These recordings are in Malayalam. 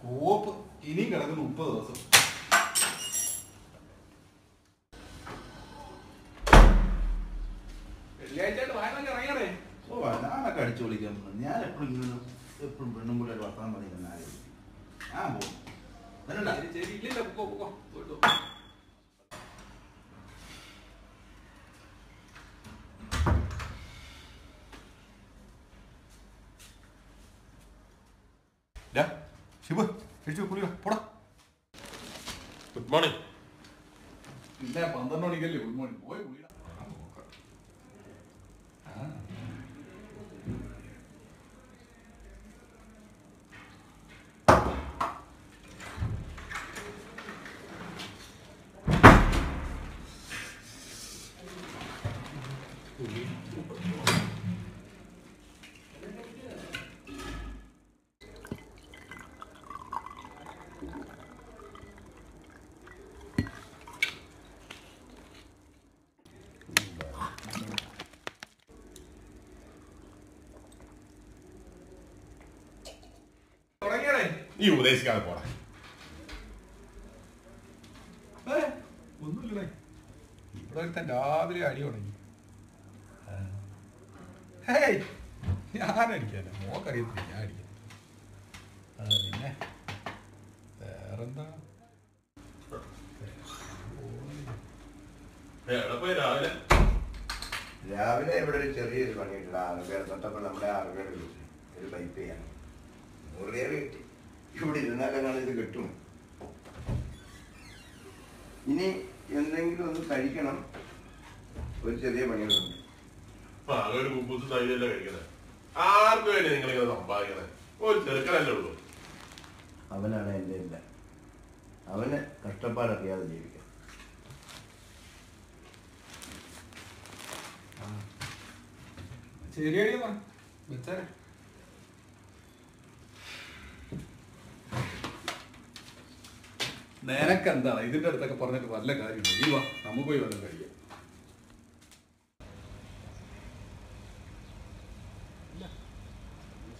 കോപ്പ് ഇനിയും കിടക്കുന്നു 30 ദിവസം. വെള്ളിയാഴ്ചയായിട്ട് വായനൊക്കെ ഇറങ്ങിയാണേ. ഓ ഞാനൊക്കെ അടിച്ചു വിളിക്കാൻ പോകുന്നു. ഞാൻ എപ്പോഴും എപ്പോഴും പെണ്ണും കൂടെ ഒരു വർത്തമാനം പറയുന്ന ആരും ഞാൻ പോകും. ശരി ഇല്ലില്ല, പോക്കോ പോയിട്ടോ. ശിവ കഴിച്ചു കുളിക്കാം പോടാ. Good morning. പിന്നെ 12 മണിക്കല്ലേ ഗുഡ് മോർണിംഗ്. പോയി കുളിക്കാം. നീ ഉപദേശിക്കാതെ പോടാ. ഒന്നുമില്ലേ ഇവിടെ ഒരുത്തൻ രാവിലെ അടി തുടങ്ങി. ഞാനടിക്കാല്ല, മോക്കറിയത്തില്ല ഞാൻ അടിക്കാം. പിന്നെ വേറെന്താ രാവിലെ ഇവിടെ ഒരു ചെറിയൊരു പണിയിട്ടില്ല. 6 പേർ തൊട്ടപ്പോൾ നമ്മുടെ 6 പേരെ വിളിച്ചു ഒരു പൈപ്പ് ചെയ്യാൻ 100 രൂപ കിട്ടി. ഇവിടെ ഇരുന്നാലാണ് ഇത് കിട്ടും. ഇനി എന്തെങ്കിലും ഒന്ന് കഴിക്കണം. ഒരു ചെറിയ പണികളുണ്ട്. ഒരു കുമ്പൂസ് തൈലല്ല കഴിക്കണേ. ആർക്കും വേണ്ടി നിങ്ങളിങ്ങനെ സമ്പാദിക്കണേ? ഒരു ചെറുക്കനല്ലേ ഉള്ളൂ. അവനാണ് എൻ്റെ എല്ലാം. അവന് കഷ്ടപ്പാടറിയാതെ ജീവിക്കാം. ശരിയടിയാ വെച്ചാലേ. നിനക്കെന്താണ് ഇതിന്റെ അടുത്തൊക്കെ പറഞ്ഞിട്ട് വല്ല കാര്യമില്ല. നീ വാ, നമുക്ക് പോയി വല്ലതും കഴിയാം.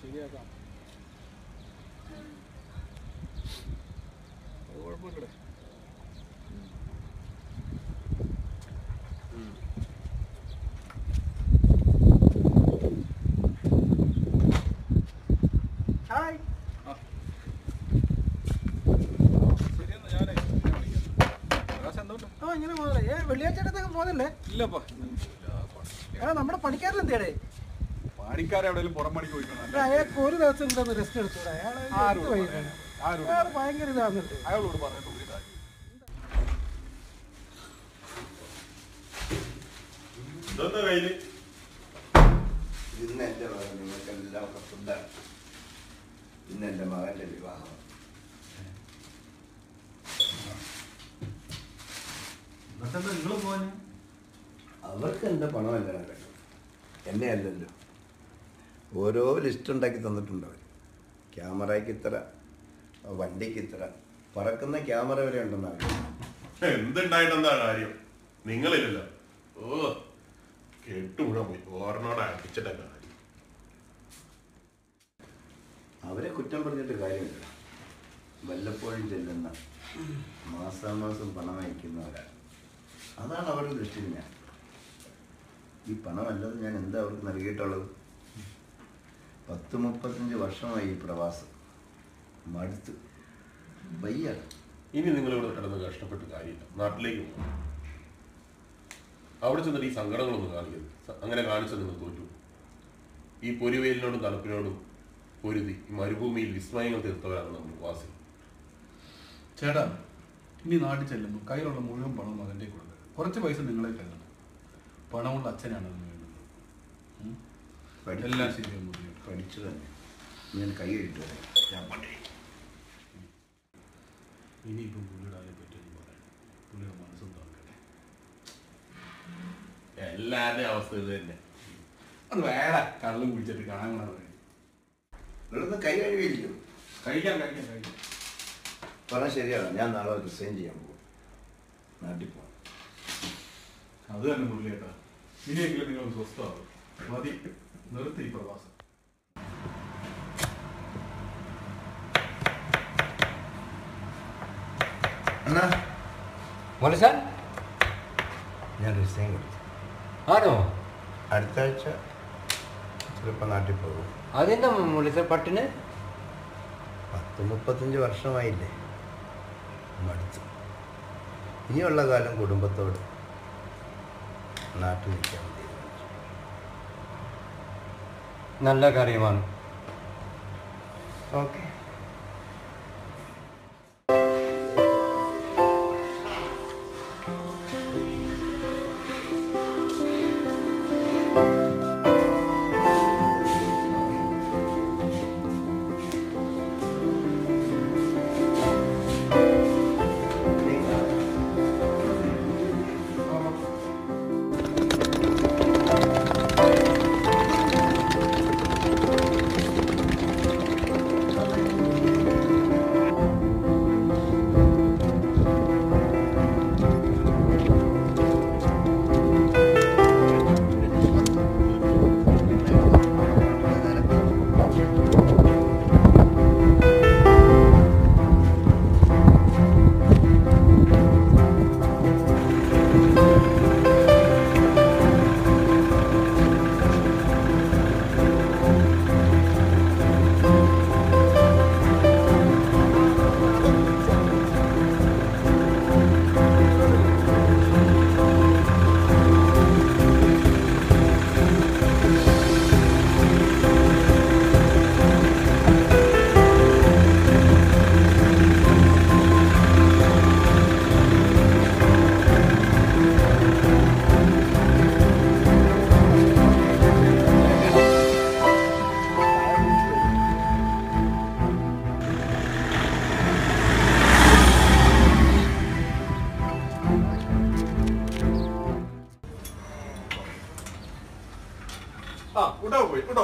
ശരിയാക്കാം, കുഴപ്പമില്ലേ. വെള്ളിയാഴ്ച പോകല്ലേ? ഇല്ലപ്പാ, നമ്മുടെ പണിക്കാരിലെന്തേടേ? പണിക്കാരെ എവിടെയും പുറം പണിക്ക് പോയിക്കണം. അയാൾക്ക് ഒരു ദിവസം ഇവിടെ റെസ്റ്റ് എടുത്തൂടെ? അയാൾ ഭയങ്കര ഇതാകുന്നുണ്ട്. അയാളോട് പറഞ്ഞിട്ട് ഇന്ന് എൻ്റെ മകൻ നിങ്ങൾക്കെല്ലാം ഫുഡാണ്. ഇന്ന് എൻ്റെ മകൻ്റെ വിവാഹം. നിങ്ങൾ പോവാന് അവർക്ക് എൻ്റെ പണമല്ല കേട്ടോ, എന്നെ അല്ലല്ലോ. ഓരോ ലിസ്റ്റ് ഉണ്ടാക്കി തന്നിട്ടുണ്ട് അവർ. ക്യാമറയ്ക്ക് ഇത്ര, വണ്ടിക്ക് ഇത്ര, പറക്കുന്ന ക്യാമറ വരെ ഉണ്ടെന്നാണ്. എന്തുണ്ടായിട്ടെന്താ കാര്യം? നിങ്ങളില്ലല്ലോ. ഓ കെട്ടുമുഴ പോയി ഓർണോടെ അടിച്ചിട്ട കാര്യം. അവരെ കുറ്റം പറഞ്ഞിട്ട് കാര്യമില്ല. വല്ലപ്പോഴും ചെല്ലുന്ന മാസാമാസം പണം അയക്കുന്നവരാണ്. അതാണ് അവരുടെ ദൃഷ്ടിയിൽ ഞാൻ. ഈ പണമല്ലാതെ ഞാൻ എന്താ അവർക്ക് നൽകിയിട്ടുള്ളത്? 30-35 വർഷമായി ഈ പ്രവാസം. മടുത്ത് വയ്യ. ഇനി നിങ്ങളിവിടെ കിടന്ന് കഷ്ടപ്പെട്ട് കാര്യമില്ല. നാട്ടിലേക്ക് പോകും. അവിടെ ചെന്നിട്ട് ഈ സങ്കടങ്ങളൊന്നും കാണിക്കരുത്. അങ്ങനെ കാണിച്ചാൽ നിങ്ങൾ തോറ്റു. ഈ പൊരുവെയിലിനോടും തണുപ്പിനോടും പൊരുതി ഈ മരുഭൂമിയിൽ വിസ്മയങ്ങൾ തീർത്തവരാണ് നമ്മൾ വാസി. ചേട്ടാ, ഇനി നാട്ടിൽ ചെല്ലുമ്പോൾ കയ്യിലുള്ള മുഴുവൻ പണം മകൻ്റെ കൊടുക്കുക. കുറച്ച് പൈസ നിങ്ങളെ കരുതണം. പണമുള്ള അച്ഛനാണ് അതിന് വേണ്ടത്. എല്ലാം ശരിയാകും. പഠിച്ചു തന്നെ ഞാൻ കൈ കഴിട്ട് വരാം. ഞാൻ പണ്ടേ ഇനിയിപ്പം പുള്ളിയുടെ അതേ പറ്റുമെന്ന് പറയാം. പുള്ളിയുടെ മനസ്സും തുറക്കട്ടെ. എല്ലാവരുടെയും അവസ്ഥ ഇത് തന്നെ. അത് വേറെ കള്ളും കുടിച്ചിട്ട് കാണാൻ പറയും. നിങ്ങളൊന്ന് കൈ കഴിവില്ലല്ലോ. കഴിക്കാം. പറഞ്ഞാൽ ശരിയാണ്. ഞാൻ നാളെ റിസൈൻ ചെയ്യാൻ പോകും. നാട്ടിൽ പോകാം. അത് തന്നെ പുള്ളിയേട്ടാ. ഇനിയെങ്കിലും നിങ്ങൾ സ്വസ്ഥമാകും. മതി, നിർത്തി ഈ പ്രവാസം. അണ്ണാ മോലസാൻ ഞാൻ റിസൈൻ കൊടുത്തു. ആണോ? അടുത്ത ആഴ്ച ചിലപ്പോൾ നാട്ടിൽ പോകും. അതെന്താ മോലസാൻ പട്ടിന്? 30-35 വർഷമായില്ലേ, മടുത്തു. ഇനിയുള്ള കാലം കുടുംബത്തോട് നാട്ടിൽ നിൽക്കാൻ തീരുമാനിച്ചു. നല്ല കാര്യമാണ്. ഓക്കെ.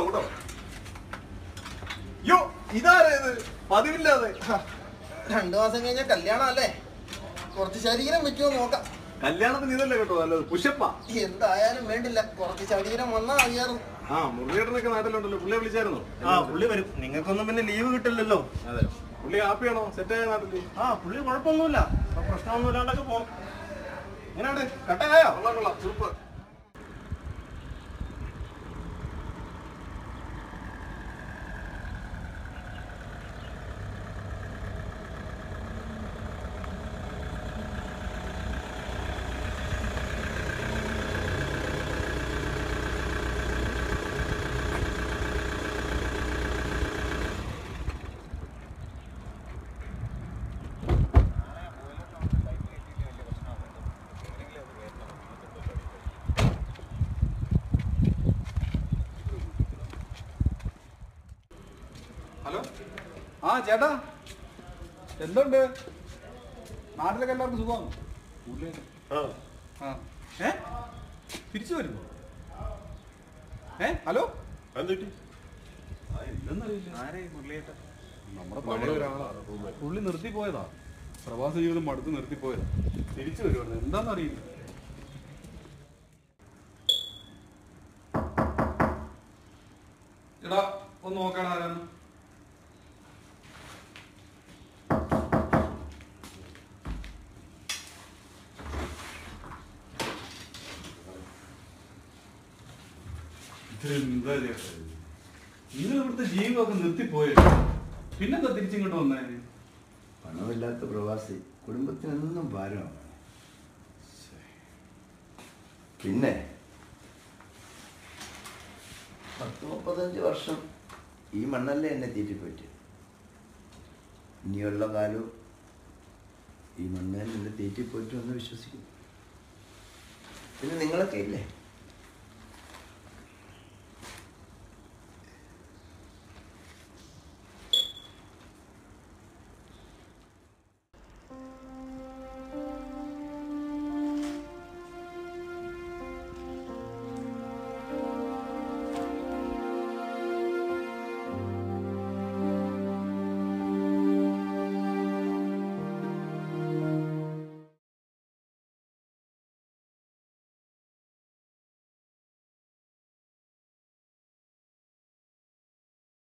കൂട്ടോ. യോ, ഇതാരേത് പതിവില്ലാതെ? 2 മാസം കഴിഞ്ഞ കല്യാണം അല്ലേ, കുറച്ച് ശരീരം വെക്കുമോ നോക്കാം. കല്യാണത്തിന് ഇതല്ലേ കേട്ടോ നല്ലത്, പുഷപ്പാ. എന്തായാലും വേണ്ടില്ല, കുറച്ച് ശരീരം വന്നാൽ മതിയായിരുന്നു. മുരളിയേട്ടനൊക്കെ നാട്ടിലുണ്ടല്ലോ, പുള്ളിയെ വിളിച്ചായിരുന്നോ? പുള്ളി വരും. നിങ്ങൾക്കൊന്നും പിന്നെ ലീവ് കിട്ടില്ലല്ലോ. അതെ. പുള്ളി ഹാപ്പിയാണോ? സെറ്റായ നാട്ടില്? പുള്ളി കുഴപ്പമൊന്നുമില്ല, പ്രശ്നമൊന്നും ഇല്ലാണ്ടൊക്കെ പോണം. എങ്ങനെയാണ് കട്ടയായോ? കൊള്ളാം, സൂപ്പർ. ഹലോ, ചേട്ടാ, എന്തുണ്ട്? നാട്ടിലൊക്കെ എല്ലാവർക്കും സുഖമാണ്? തിരിച്ചു വരുന്നു? ഹലോ, നമ്മുടെ പഴയ ഒരാളാ. പുള്ളി നിർത്തിപ്പോയതാ, പ്രവാസ ജീവിതം മടുത്ത് നിർത്തിപ്പോയതാ. തിരിച്ചു വരുവാണ്, എന്താന്നറിയില്ല. എടാ, ഒന്ന് നോക്കണം ആരാന്ന്. എന്താ നിങ്ങൾ ഇവിടുത്തെ ജീവിതമൊക്കെ നിർത്തിപ്പോയത്, പിന്നെന്താ തിരിച്ചിങ്ങോട്ട് വന്നേ? പണമില്ലാത്ത പ്രവാസി കുടുംബത്തിനൊന്നും ഭാരമാണ്. പിന്നെ 10-35 വർഷം ഈ മണ്ണല്ലേ എന്നെ തീറ്റിപ്പറ്റി. ഇനിയുള്ള കാലവും ഈ മണ്ണേൻ നിന്റെ തീറ്റി പോയിട്ട് വന്ന് വിശ്വസിക്കും. പിന്നെ നിങ്ങളൊക്കെ ഇല്ലേ